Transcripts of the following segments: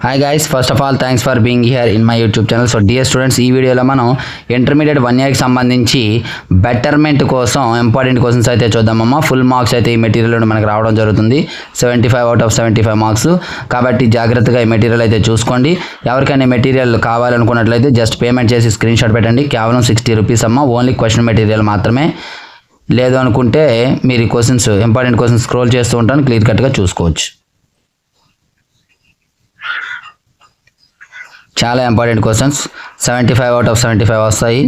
Hi guys, first of all thanks for being here in my YouTube channel. So dear students, ఈ వీడియోలో మనం intermediate 1 ఇయర్కి సంబంధించి betterment కోసం ఇంపార్టెంట్ క్వశ్చన్స్ అయితే చూద్దామమ్మా. ఫుల్ మార్క్స్ అయితే ఈ మెటీరియల్ నుండి మనకు రావడం జరుగుతుంది. 75 అవుట్ ఆఫ్ 75 మార్క్స్. కాబట్టి జాగ్రత్తగా ఈ మెటీరియల్ అయితే చూసుకోండి. ఎవరికైనా మెటీరియల్ కావాలనుకున్నట్లయితే జస్ట్ పేమెంట్ చేసి స్క్రీన్ షాట్ పెట్టండి. కేవలం 60 రూపీస్ అమ్మ. ఓన్లీ క్వశ్చన్ మెటీరియల్ మాత్రమే. లేదు అనుకుంటే మీరు ఈ క్వశ్చన్స్ ఇంపార్టెంట్ క్వశ్చన్స్ స్క్రోల్ చేస్తూ ఉంటాను, క్లియర్ కట్గా చూసుకోవచ్చు. చాలా ఇంపార్టెంట్ క్వశ్చన్స్. 75 అవుట్ ఆఫ్ 75 వస్తాయి.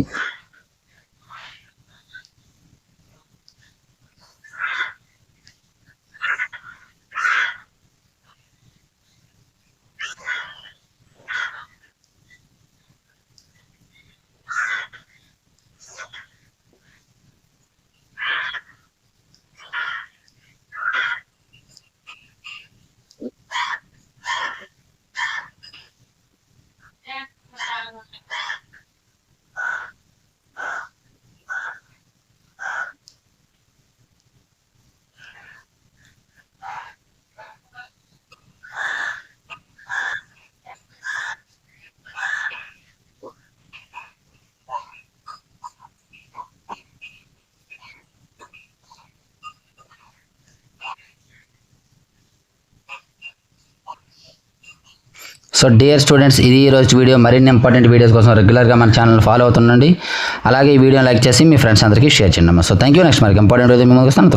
సో డియర్ స్టూడెంట్స్, ఇది ఈరోజు వీడియో. మరిన్ని ఇంపార్టెంట్ వీడియోస్ కోసం రెగ్యులర్గా మన ఛానల్ ఫాలో అవుతుండండి. అలాగే ఈ వీడియో లైక్ చేసి మీ ఫ్రెండ్స్ అందరికీ షేర్ చేయండి. So thank you. నెక్స్ట్ మరి ఇంపార్టెంట్ వీడియో మేము వస్తాను.